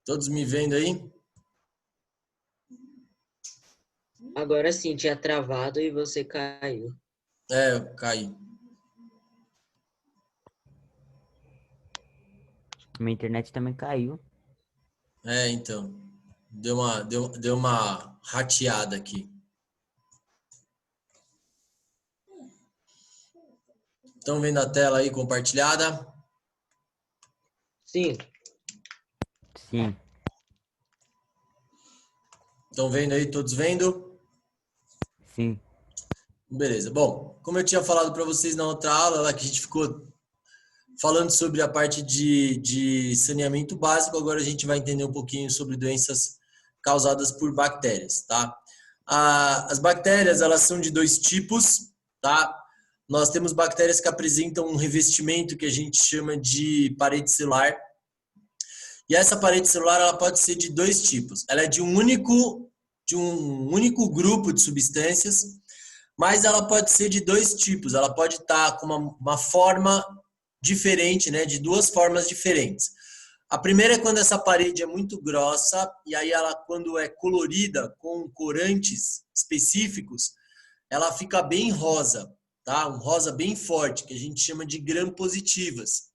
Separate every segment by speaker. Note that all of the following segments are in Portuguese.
Speaker 1: Todos me vendo aí?
Speaker 2: Agora sim, tinha travado e você caiu.
Speaker 1: Eu caí.
Speaker 3: Minha internet também caiu.
Speaker 1: Então. Deu uma rateada aqui. Estão vendo a tela aí compartilhada?
Speaker 2: Sim,
Speaker 3: Sim.
Speaker 1: Estão vendo aí? Todos vendo?
Speaker 3: Sim.
Speaker 1: Beleza. Bom, como eu tinha falado para vocês na outra aula, lá que a gente ficou falando sobre a parte de saneamento básico, agora a gente vai entender um pouquinho sobre doenças causadas por bactérias, tá? As bactérias, elas são de dois tipos, tá? Nós temos bactérias que apresentam um revestimento que a gente chama de parede celular. E essa parede celular, ela pode ser de dois tipos. Ela é de um único grupo de substâncias, mas ela pode ser de dois tipos. Ela pode estar com uma forma diferente, né, de duas formas diferentes. A primeira é quando essa parede é muito grossa e aí ela, quando é colorida com corantes específicos, ela fica bem rosa, tá? Um rosa bem forte, que a gente chama de gram-positivas.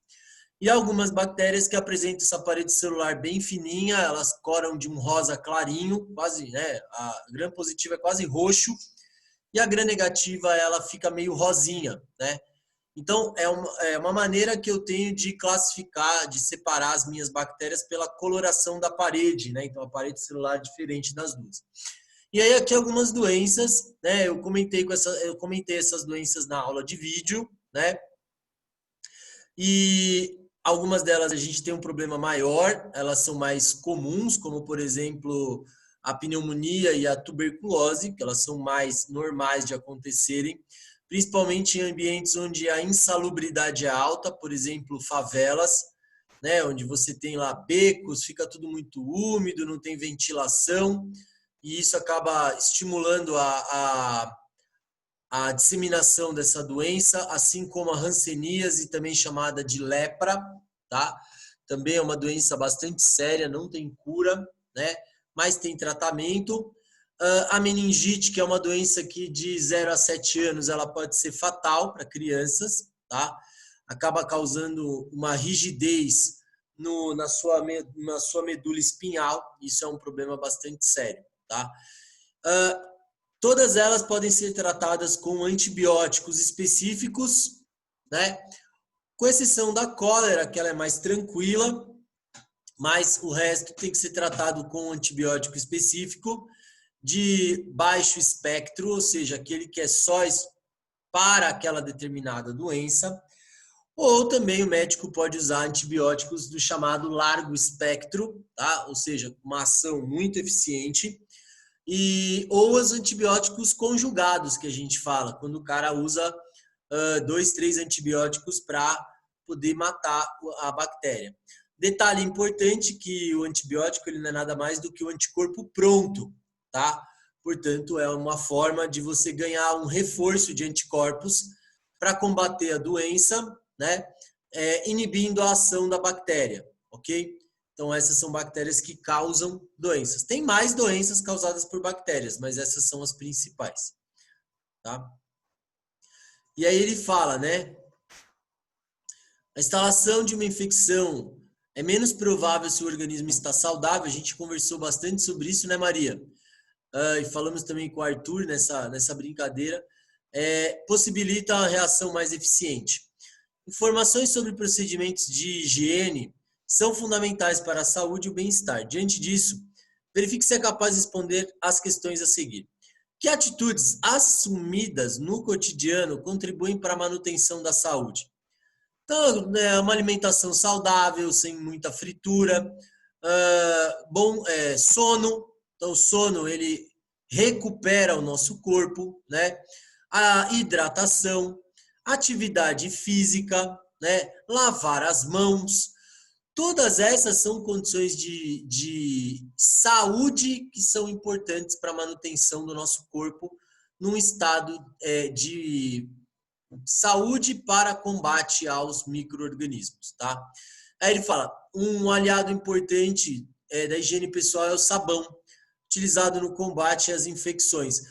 Speaker 1: E algumas bactérias que apresentam essa parede celular bem fininha, elas coram de um rosa clarinho, quase, né? A gram-positiva é quase roxo e a gram-negativa ela fica meio rosinha, né? Então, é uma maneira que eu tenho de classificar, de separar as minhas bactérias pela coloração da parede, né? Então, a parede celular é diferente das duas. E aí, aqui algumas doenças, né? Eu comentei essas doenças na aula de vídeo, né? E algumas delas a gente tem um problema maior, elas são mais comuns, como, por exemplo, a pneumonia e a tuberculose, que elas são mais normais de acontecerem, principalmente em ambientes onde a insalubridade é alta, por exemplo, favelas, né, onde você tem lá becos, fica tudo muito úmido, não tem ventilação, e isso acaba estimulando a disseminação dessa doença, assim como a hanseníase, também chamada de lepra, tá? Também é uma doença bastante séria, não tem cura, né? Mas tem tratamento. A meningite, que é uma doença que de 0 a 7 anos ela pode ser fatal para crianças, tá? Acaba causando uma rigidez na sua medula espinhal, isso é um problema bastante sério, tá? Todas elas podem ser tratadas com antibióticos específicos, né? Com exceção da cólera, que ela é mais tranquila, mas o resto tem que ser tratado com antibiótico específico de baixo espectro, ou seja, aquele que é só para aquela determinada doença, ou também o médico pode usar antibióticos do chamado largo espectro, tá? Ou seja, uma ação muito eficiente, ou os antibióticos conjugados, que a gente fala, quando o cara usa 2, 3 antibióticos para poder matar a bactéria. Detalhe importante que o antibiótico ele não é nada mais do que o anticorpo pronto, tá? Portanto, é uma forma de você ganhar um reforço de anticorpos para combater a doença, né? Inibindo a ação da bactéria, ok? Então, essas são bactérias que causam doenças. Tem mais doenças causadas por bactérias, mas essas são as principais, tá? E aí ele fala, né? A instalação de uma infecção é menos provável se o organismo está saudável. A gente conversou bastante sobre isso, né, Maria? E falamos também com o Arthur nessa brincadeira. Possibilita a reação mais eficiente. Informações sobre procedimentos de higiene são fundamentais para a saúde e o bem-estar. Diante disso, verifique se é capaz de responder às questões a seguir. Que atitudes assumidas no cotidiano contribuem para a manutenção da saúde? Então, uma alimentação saudável, sem muita fritura, sono. Então, o sono, ele recupera o nosso corpo, né? A hidratação, atividade física, né? Lavar as mãos. Todas essas são condições de saúde que são importantes para a manutenção do nosso corpo num estado de saúde para combate aos micro-organismos, tá? Aí ele fala, um aliado importante da higiene pessoal é o sabão, utilizado no combate às infecções.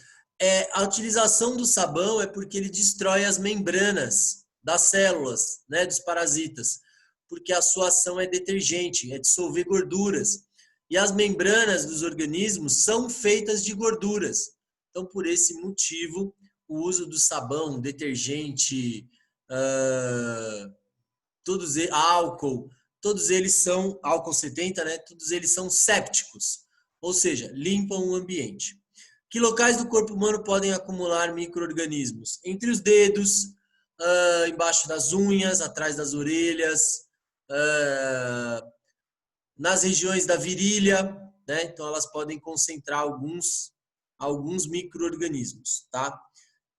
Speaker 1: A utilização do sabão é porque ele destrói as membranas das células, né, dos parasitas, porque a sua ação é detergente, é dissolver gorduras. E as membranas dos organismos são feitas de gorduras. Então, por esse motivo, o uso do sabão, detergente, álcool, todos eles são, álcool 70, né? Todos eles são sépticos, ou seja, limpam o ambiente. Que locais do corpo humano podem acumular micro-organismos? Entre os dedos, embaixo das unhas, atrás das orelhas, nas regiões da virilha, né? Então elas podem concentrar alguns micro-organismos, tá?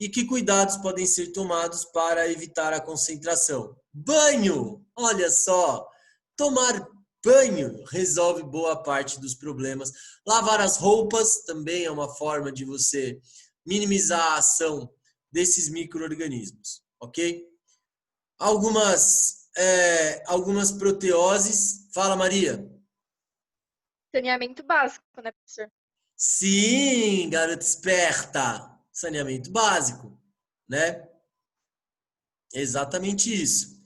Speaker 1: E que cuidados podem ser tomados para evitar a concentração? Banho! Olha só, tomar banho resolve boa parte dos problemas. Lavar as roupas também é uma forma de você minimizar a ação desses micro-organismos, ok? Algumas proteoses. Fala, Maria.
Speaker 4: Saneamento básico, né, professor?
Speaker 1: Sim, garota esperta. Saneamento básico, né? Exatamente isso.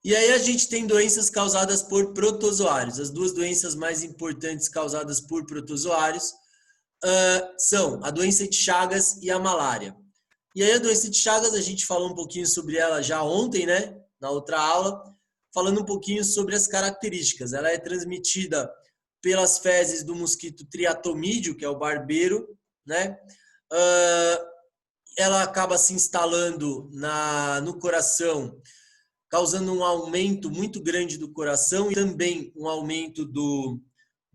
Speaker 1: E aí a gente tem doenças causadas por protozoários. As duas doenças mais importantes causadas por protozoários são a doença de Chagas e a malária. E aí a doença de Chagas, a gente falou um pouquinho sobre ela já ontem, né? Na outra aula, falando um pouquinho sobre as características. Ela é transmitida pelas fezes do mosquito triatomídeo, que é o barbeiro, né? Ela acaba se instalando no coração, causando um aumento muito grande do coração e também um aumento do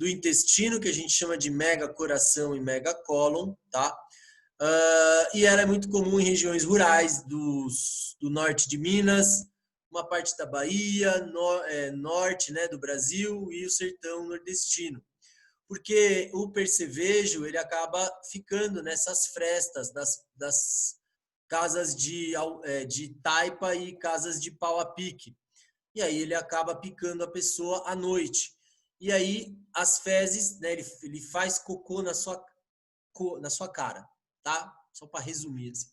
Speaker 1: intestino, que a gente chama de megacoração e megacólon, tá? E ela é muito comum em regiões rurais do norte de Minas, uma parte da Bahia, norte, né, do Brasil e o sertão nordestino. Porque o percevejo, ele acaba ficando nessas frestas das casas de taipa e casas de pau a pique. E aí ele acaba picando a pessoa à noite. E aí as fezes, né, ele faz cocô na sua cara, tá? Só para resumir assim.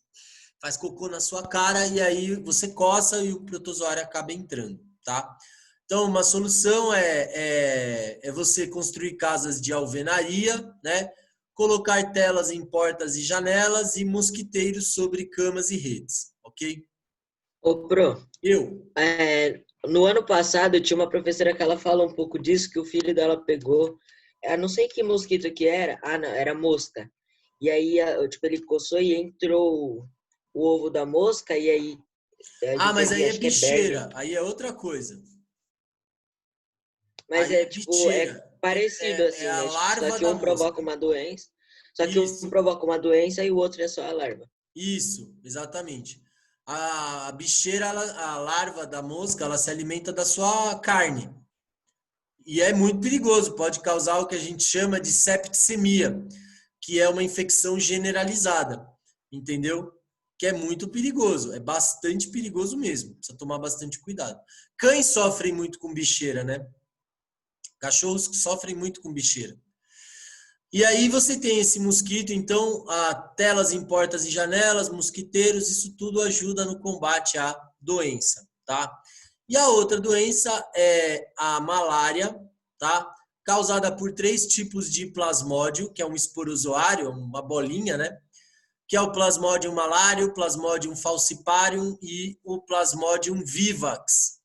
Speaker 1: Faz cocô na sua cara e aí você coça e o protozoário acaba entrando, tá? Então, uma solução é você construir casas de alvenaria, né? Colocar telas em portas e janelas e mosquiteiros sobre camas e redes, ok?
Speaker 2: Ô, Pro,
Speaker 1: Eu.
Speaker 2: no ano passado eu tinha uma professora que ela fala um pouco disso, que o filho dela pegou, eu não sei que mosquito que era, não, era mosca. E aí, tipo, ele coçou e entrou o ovo da mosca e aí ele
Speaker 1: Mas aí
Speaker 2: teve,
Speaker 1: é
Speaker 2: acho que é
Speaker 1: bicheira,
Speaker 2: bergue.
Speaker 1: aí é outra coisa.
Speaker 2: Mas
Speaker 1: Aí
Speaker 2: é
Speaker 1: é
Speaker 2: tipo, é
Speaker 1: bicheira.
Speaker 2: parecido
Speaker 1: É
Speaker 2: assim,
Speaker 1: a
Speaker 2: né? Só
Speaker 1: larva
Speaker 2: que
Speaker 1: da
Speaker 2: um provoca
Speaker 1: mosca.
Speaker 2: uma doença, só que um
Speaker 1: Isso.
Speaker 2: provoca uma doença e o outro é só a larva.
Speaker 1: Isso, exatamente. A bicheira, a larva da mosca, ela se alimenta da sua carne. E é muito perigoso, pode causar o que a gente chama de septicemia, que é uma infecção generalizada, entendeu? Que é muito perigoso, é bastante perigoso mesmo, precisa tomar bastante cuidado. Cães sofrem muito com bicheira, né? Cachorros sofrem muito com bicheira. E aí você tem esse mosquito, então, telas em portas e janelas, mosquiteiros, isso tudo ajuda no combate à doença, tá? E a outra doença é a malária, tá? Causada por 3 tipos de plasmódio, que é um esporozoário, uma bolinha, né? Que é o Plasmodium malarium, Plasmodium falciparum e o Plasmodium vivax.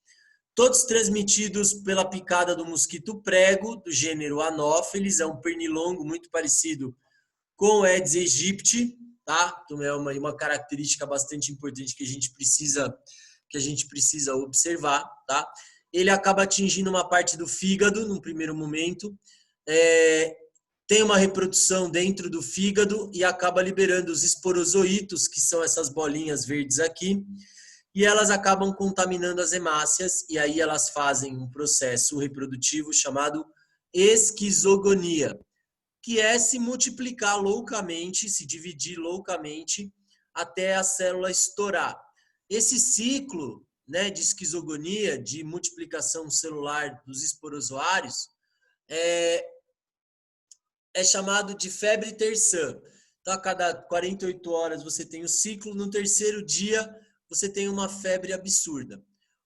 Speaker 1: Todos transmitidos pela picada do mosquito prego, do gênero Anopheles, é um pernilongo muito parecido com o Aedes aegypti, tá? Então é uma característica bastante importante que a gente precisa observar, tá? Ele acaba atingindo uma parte do fígado no primeiro momento, tem uma reprodução dentro do fígado e acaba liberando os esporozoítos, que são essas bolinhas verdes aqui, e elas acabam contaminando as hemácias, e aí elas fazem um processo reprodutivo chamado esquizogonia, que é se multiplicar loucamente, se dividir loucamente, até a célula estourar. Esse ciclo, né, de esquizogonia, de multiplicação celular dos esporozoários, é chamado de febre terçã. Então, a cada 48 horas você tem o ciclo, no terceiro dia você tem uma febre absurda.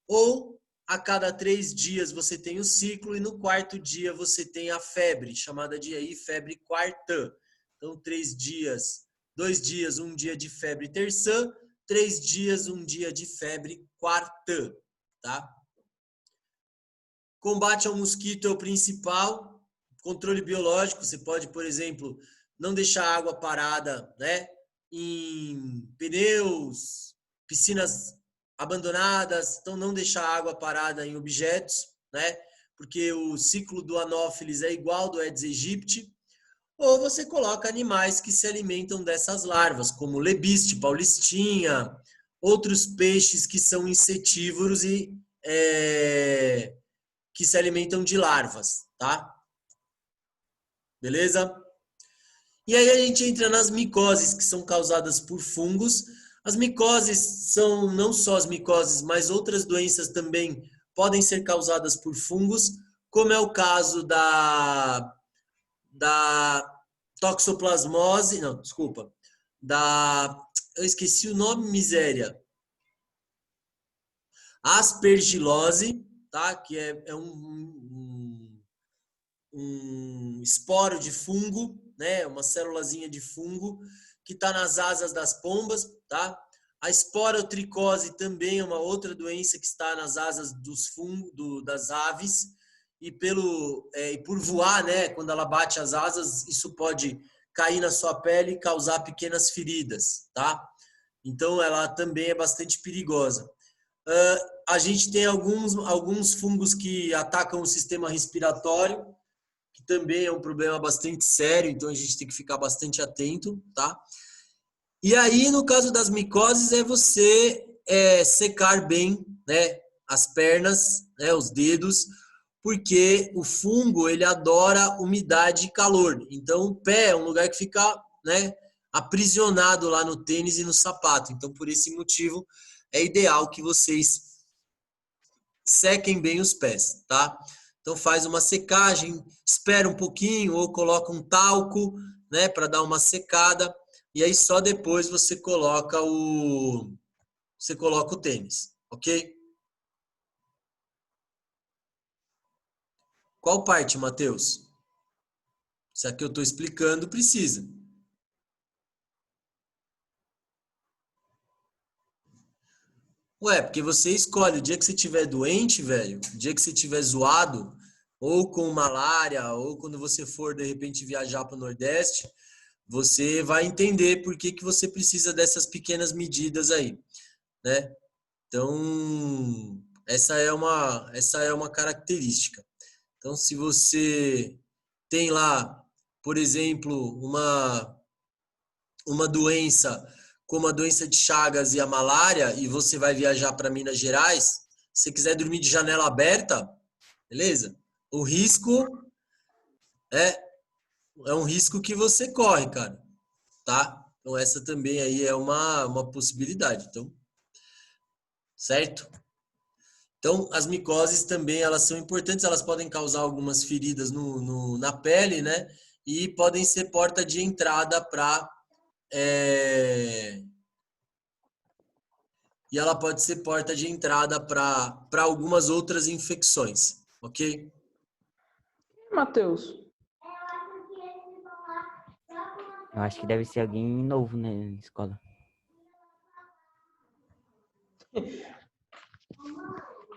Speaker 1: Ou a cada 3 dias você tem o ciclo e no quarto dia você tem a febre, chamada de aí febre quartã. Então, 3 dias, 2 dias, 1 dia de febre terçã, 3 dias, 1 dia de febre quartã, tá? Combate ao mosquito é o principal. Controle biológico, você pode, por exemplo, não deixar a água parada, né, em pneus, piscinas abandonadas, então não deixar a água parada em objetos, né, porque o ciclo do Anopheles é igual ao do Aedes aegypti, ou você coloca animais que se alimentam dessas larvas, como lebiste, paulistinha, outros peixes que são insetívoros e que se alimentam de larvas, tá? Beleza? E aí a gente entra nas micoses, que são causadas por fungos. As micoses são não só as micoses, mas outras doenças também podem ser causadas por fungos, como é o caso da toxoplasmose, não, desculpa, eu esqueci o nome, miséria. Aspergilose, tá? Que é um esporo de fungo, né? Uma célulazinha de fungo que está nas asas das pombas, tá? A esporotricose também é uma outra doença que está nas asas dos fungos, das aves e por voar, né? Quando ela bate as asas, isso pode cair na sua pele e causar pequenas feridas, tá? Então ela também é bastante perigosa. A gente tem alguns fungos que atacam o sistema respiratório, que também é um problema bastante sério, então a gente tem que ficar bastante atento, tá? E aí, no caso das micoses, é você secar bem, né, as pernas, né, os dedos, porque o fungo, ele adora umidade e calor. Então, o pé é um lugar que fica, né, aprisionado lá no tênis e no sapato. Então, por esse motivo, é ideal que vocês sequem bem os pés, tá? Então faz uma secagem, espera um pouquinho ou coloca um talco, né, para dar uma secada e aí só depois você coloca o tênis, ok? Qual parte, Matheus? Se aqui eu estou explicando, precisa. Ué, porque você escolhe o dia que você estiver doente, velho, o dia que você estiver zoado, ou com malária, ou quando você for, de repente, viajar para o Nordeste, você vai entender por que você precisa dessas pequenas medidas aí, né? Então, essa é uma característica. Então, se você tem lá, por exemplo, uma doença como a doença de Chagas e a malária, e você vai viajar para Minas Gerais, se você quiser dormir de janela aberta, beleza? O risco é um risco que você corre, cara, tá? Então essa também aí é uma possibilidade, então, certo? Então as micoses também elas são importantes, elas podem causar algumas feridas na pele, né? E podem ser porta de entrada para e ela pode ser porta de entrada para algumas outras infecções, ok?
Speaker 5: Matheus.
Speaker 3: Eu acho que deve ser alguém novo, né, na escola.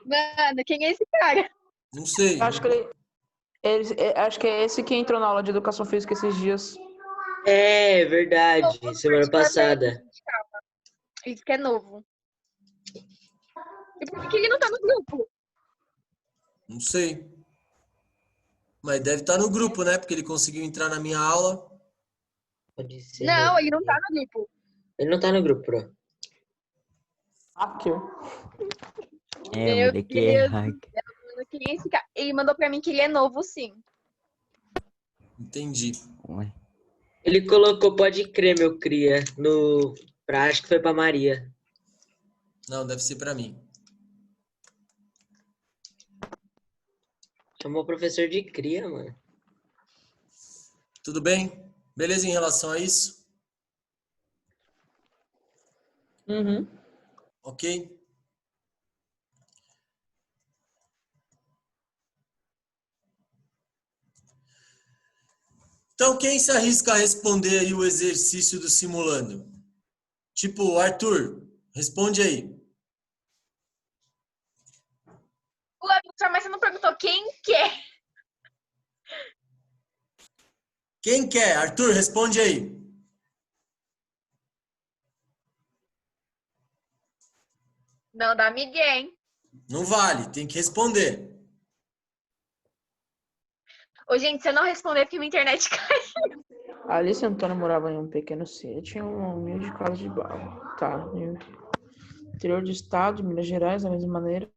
Speaker 4: Mano, quem é esse cara?
Speaker 1: Não sei.
Speaker 5: Acho que acho que é esse que entrou na aula de educação física esses dias.
Speaker 2: É verdade,
Speaker 4: Novo,
Speaker 2: semana passada.
Speaker 4: particularmente, calma. Isso que é novo. E por que ele não tá no grupo?
Speaker 1: Não sei. Mas deve estar no grupo, né? Porque ele conseguiu entrar na minha aula.
Speaker 2: Pode ser.
Speaker 4: Não, ele não tá no grupo.
Speaker 2: Ele não tá no grupo, bro.
Speaker 5: Hacker.
Speaker 3: É, o
Speaker 4: Meu
Speaker 3: moleque é
Speaker 4: Deus do
Speaker 3: hacker.
Speaker 4: céu, mano, quem é esse cara? Ele mandou pra mim que ele é novo, sim.
Speaker 1: Entendi.
Speaker 3: Ué.
Speaker 2: Ele colocou, pode crer, meu cria, acho que foi pra Maria.
Speaker 1: Não, deve ser para mim.
Speaker 2: Chamou o professor de cria, mano.
Speaker 1: Tudo bem? Beleza em relação a isso?
Speaker 5: Uhum.
Speaker 1: Ok? Então, quem se arrisca a responder aí o exercício do simulando? Tipo, Arthur, responde aí.
Speaker 4: Ué, professor, mas você não perguntou quem quer.
Speaker 1: Quem quer? Arthur, responde aí.
Speaker 4: Não dá migué, hein?
Speaker 1: Não vale, tem que responder.
Speaker 5: Tá.
Speaker 4: Ô, gente, se eu não responder, porque minha internet cai.
Speaker 5: Alice Antônia morava em um pequeno sítio, em uma humilde casa de barro. Tá. No interior do estado de Minas Gerais, da mesma maneira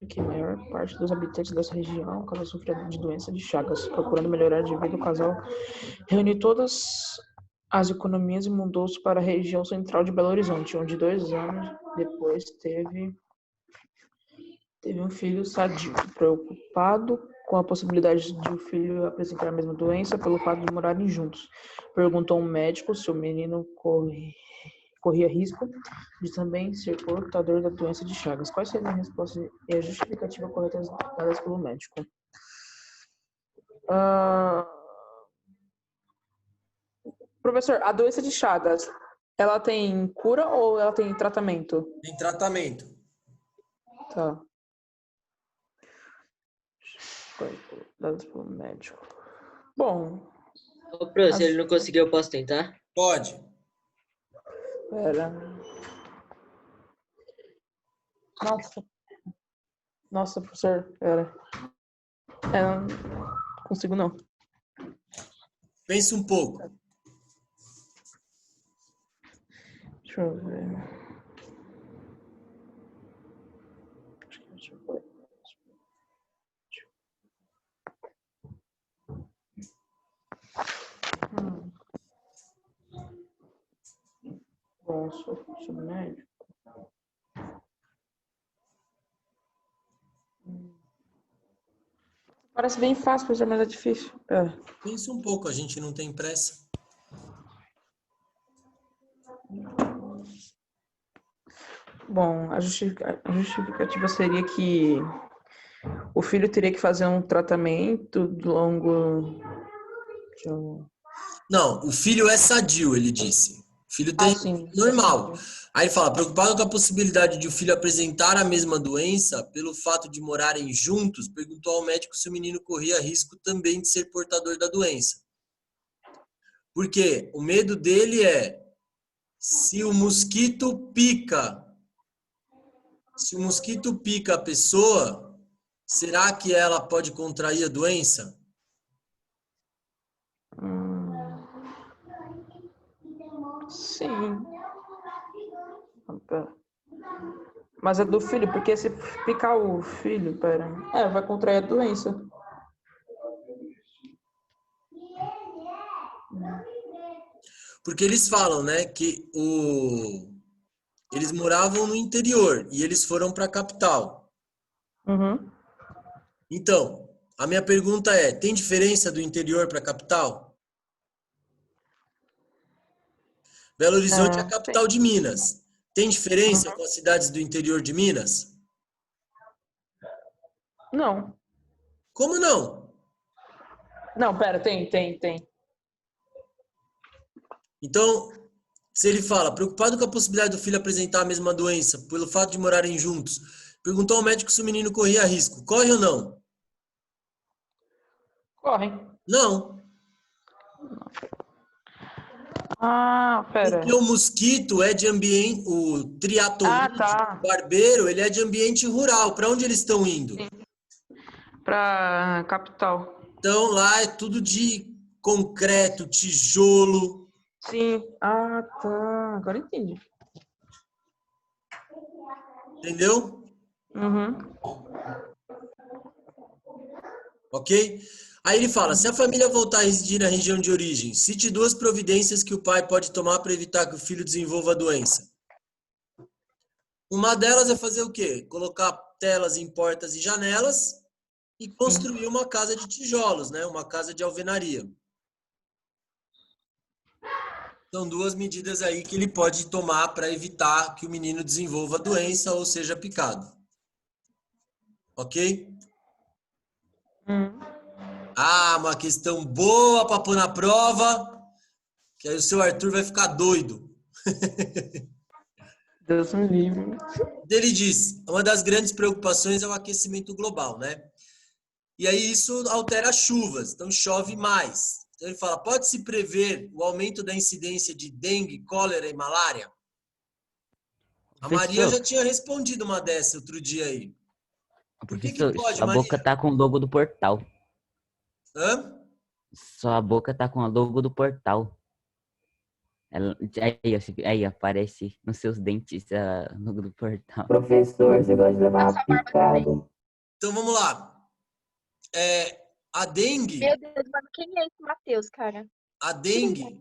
Speaker 5: que a maior parte dos habitantes dessa região, o casal sofria de doença de Chagas. Procurando melhorar de vida, o casal reuniu todas as economias e mudou-se para a região central de Belo Horizonte, onde 2 anos depois teve um filho sadio. Preocupado com a possibilidade de o filho apresentar a mesma doença pelo fato de morarem juntos, perguntou a um médico se o menino corria risco de também ser portador da doença de Chagas. Quais seriam a resposta e a justificativa correta dadas pelo médico? Professor, a doença de Chagas, ela tem cura ou ela tem tratamento?
Speaker 1: Tem tratamento.
Speaker 5: Tá. Dados pelo médico. Bom,
Speaker 2: Ô, Pro, se ele não conseguir, eu posso tentar?
Speaker 1: Pode.
Speaker 5: pera. Nossa, professor, pera. Não consigo não.
Speaker 1: Pensa um pouco.
Speaker 5: Deixa eu ver. Deixa eu ver. Bom, sou médico. Parece bem fácil, professor, mas é difícil.
Speaker 1: Pensa um pouco, a gente não tem pressa.
Speaker 5: Bom, a justificativa seria que o filho teria que fazer um tratamento longo.
Speaker 1: Não, o filho é sadio, ele disse. O filho tem
Speaker 5: Sim.
Speaker 1: normal. Aí ele fala, preocupado com a possibilidade de o filho apresentar a mesma doença, pelo fato de morarem juntos, perguntou ao médico se o menino corria risco também de ser portador da doença. Porque o medo dele é, se o mosquito pica a pessoa, será que ela pode contrair a doença?
Speaker 5: Sim. Mas é do filho, porque se picar o filho, vai contrair a doença.
Speaker 1: Porque eles falam, né, que eles moravam no interior e eles foram para a capital.
Speaker 5: Uhum.
Speaker 1: Então, a minha pergunta é, tem diferença do interior para a capital? Belo Horizonte é a capital de Minas. Tem diferença com as cidades do interior de Minas?
Speaker 5: Não.
Speaker 1: Como não?
Speaker 5: Não, pera, tem.
Speaker 1: Então, se ele fala, preocupado com a possibilidade do filho apresentar a mesma doença, pelo fato de morarem juntos, perguntou ao médico se o menino corria risco. Corre ou não?
Speaker 5: Correm.
Speaker 1: Não.
Speaker 5: Pera.
Speaker 1: Porque o mosquito é de ambiente, o triatomite,
Speaker 5: Tá.
Speaker 1: o barbeiro, ele é de ambiente rural. Para onde eles estão indo?
Speaker 5: Pra capital.
Speaker 1: Então, lá é tudo de concreto, tijolo.
Speaker 5: Sim. Tá. Agora entendi.
Speaker 1: Entendeu?
Speaker 5: Uhum.
Speaker 1: Ok? Aí ele fala, se a família voltar a residir na região de origem, cite 2 providências que o pai pode tomar para evitar que o filho desenvolva a doença. Uma delas é fazer o quê? Colocar telas em portas e janelas e construir uma casa de tijolos, né? Uma casa de alvenaria. São duas medidas aí que ele pode tomar para evitar que o menino desenvolva a doença ou seja picado. Ok? Ah, uma questão boa para pôr na prova, que aí o seu Arthur vai ficar doido.
Speaker 5: Deus me livre.
Speaker 1: Ele diz, uma das grandes preocupações é o aquecimento global, né? E aí isso altera as chuvas, então chove mais. Então ele fala, pode-se prever o aumento da incidência de dengue, cólera e malária? A Maria já tinha respondido uma dessa outro dia aí. Por que pode,
Speaker 3: sua
Speaker 1: Maria?
Speaker 3: boca tá com o logo do portal.
Speaker 1: Hã?
Speaker 3: Sua boca tá com o logo do portal. Aí aparece nos seus dentes o logo do portal.
Speaker 6: Professor, você gosta de levar uma picada?
Speaker 1: Então vamos lá. A dengue,
Speaker 4: Meu Deus, mano, quem é esse Matheus, cara?
Speaker 1: a dengue,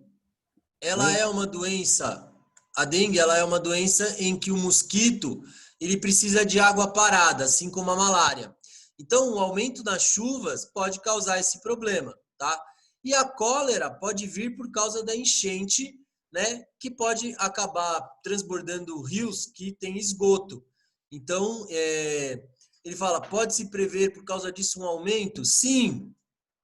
Speaker 1: ela é uma doença. A dengue, ela é uma doença em que o mosquito, ele precisa de água parada, assim como a malária. Então, o aumento das chuvas pode causar esse problema, tá? E a cólera pode vir por causa da enchente, né? Que pode acabar transbordando rios que têm esgoto. Então, ele fala, pode-se prever por causa disso um aumento? Sim,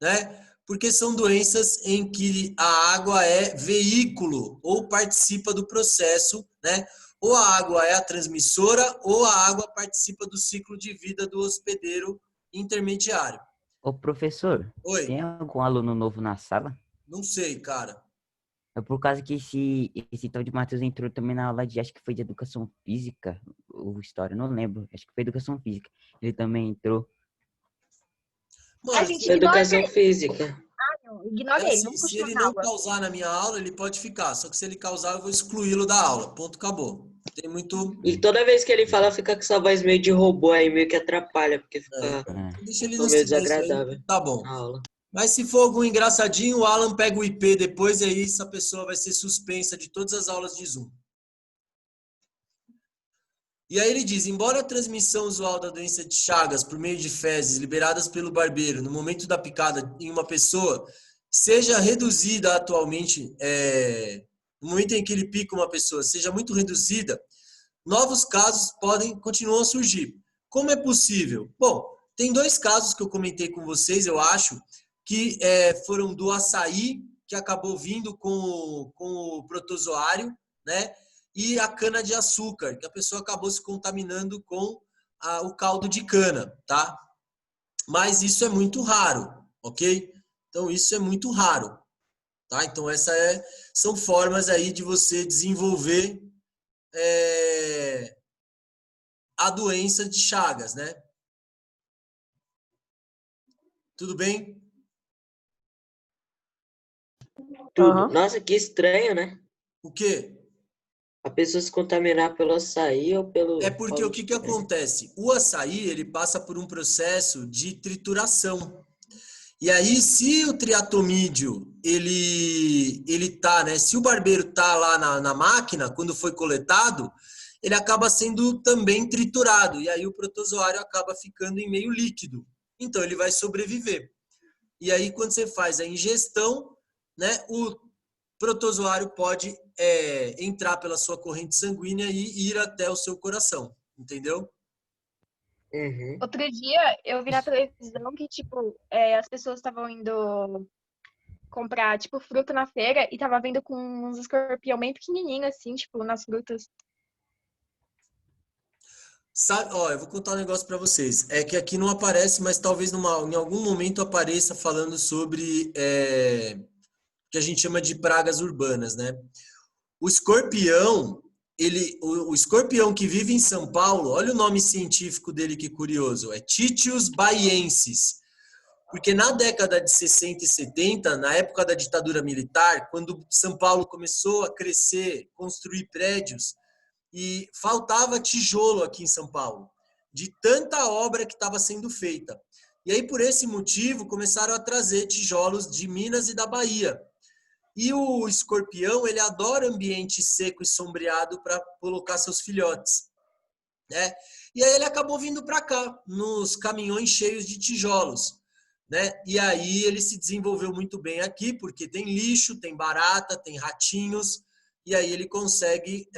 Speaker 1: né? Porque são doenças em que a água é veículo ou participa do processo, né? Ou a água é a transmissora ou a água participa do ciclo de vida do hospedeiro intermediário.
Speaker 3: Ô, professor,
Speaker 1: Oi,
Speaker 3: tem algum aluno novo na sala?
Speaker 1: não sei, cara.
Speaker 3: É por causa que esse tal de Matheus entrou também na aula de, acho que foi de educação física, ou história, não lembro. Acho que foi educação física. Ele também entrou.
Speaker 1: Mano,
Speaker 4: A gente ignora
Speaker 2: Educação
Speaker 4: ele.
Speaker 2: física.
Speaker 4: Não, ignora ele, vamos
Speaker 1: se
Speaker 4: continuar
Speaker 1: ele
Speaker 4: na
Speaker 1: não
Speaker 4: aula.
Speaker 1: causar na minha aula, ele pode ficar. Só que se ele causar, eu vou excluí-lo da aula. Ponto, acabou. Tem muito...
Speaker 2: E toda vez que ele fala, fica com essa voz meio de robô aí, meio que atrapalha, porque fica
Speaker 1: Deixa ele no
Speaker 2: meio
Speaker 1: silêncio aí,
Speaker 2: desagradável
Speaker 1: tá bom.
Speaker 2: na aula.
Speaker 1: Mas se for algum engraçadinho, o Alan pega o IP depois e aí essa pessoa vai ser suspensa de todas as aulas de Zoom. E aí ele diz, embora a transmissão usual da doença de Chagas por meio de fezes liberadas pelo barbeiro no momento da picada em uma pessoa seja reduzida atualmente, no momento em que ele pica uma pessoa, seja muito reduzida, novos casos continuam a surgir. Como é possível? Bom, tem dois casos que eu comentei com vocês, eu acho, que foram do açaí, que acabou vindo com o protozoário, né? E a cana-de-açúcar, que a pessoa acabou se contaminando com o caldo de cana, tá? Mas isso é muito raro, ok? Então, isso é muito raro, tá? Então, são formas aí de você desenvolver a doença de Chagas, né? Tudo bem?
Speaker 2: Tudo.
Speaker 5: Aham.
Speaker 2: Nossa, que estranho, né?
Speaker 1: O quê?
Speaker 2: A pessoa se contaminar pelo açaí ou pelo...
Speaker 1: É porque o que acontece? O açaí, ele passa por um processo de trituração. E aí, se o triatomídeo, ele tá, né? Se o barbeiro tá lá na máquina, quando foi coletado, ele acaba sendo também triturado. E aí o protozoário acaba ficando em meio líquido. Então, ele vai sobreviver. E aí, quando você faz a ingestão, né? O protozoário pode entrar pela sua corrente sanguínea e ir até o seu coração. Entendeu?
Speaker 2: Uhum.
Speaker 4: Outro dia eu vi na televisão que, tipo, as pessoas estavam indo comprar, tipo, fruta na feira e tava vendo com uns escorpião bem pequenininho, assim, tipo, nas frutas.
Speaker 1: Sabe, ó, eu vou contar um negócio para vocês. É que aqui não aparece, mas talvez em algum momento apareça falando sobre que a gente chama de pragas urbanas, né? O escorpião, o escorpião que vive em São Paulo, olha o nome científico dele que curioso, é Titius baiensis. Porque na década de 60 e 70, na época da ditadura militar, quando São Paulo começou a crescer, construir prédios, e faltava tijolo aqui em São Paulo, de tanta obra que estava sendo feita. E aí, por esse motivo, começaram a trazer tijolos de Minas e da Bahia. E o escorpião, ele adora ambiente seco e sombreado para colocar seus filhotes. né? E aí ele acabou vindo para cá, nos caminhões cheios de tijolos, né? E aí ele se desenvolveu muito bem aqui, porque tem lixo, tem barata, tem ratinhos, e aí ele consegue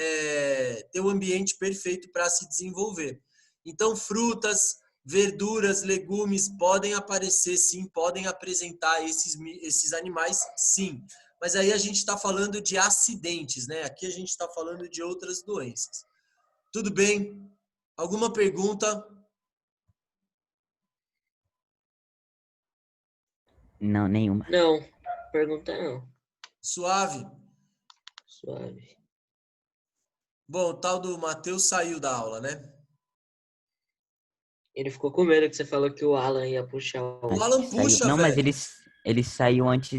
Speaker 1: ter o ambiente perfeito para se desenvolver. Então, frutas, verduras, legumes podem aparecer, sim, podem apresentar esses animais, sim. Mas aí a gente está falando de acidentes, né? Aqui a gente está falando de outras doenças. Tudo bem? Alguma pergunta?
Speaker 3: Não, nenhuma.
Speaker 2: Não, pergunta não.
Speaker 1: Suave?
Speaker 2: Suave.
Speaker 1: Bom, o tal do Matheus saiu da aula, né?
Speaker 2: Ele ficou com medo que você falou que o Alan ia puxar
Speaker 1: O
Speaker 2: o...
Speaker 1: Alan
Speaker 3: Saiu.
Speaker 1: puxa,
Speaker 3: Não, mas
Speaker 1: velho.
Speaker 3: ele saiu antes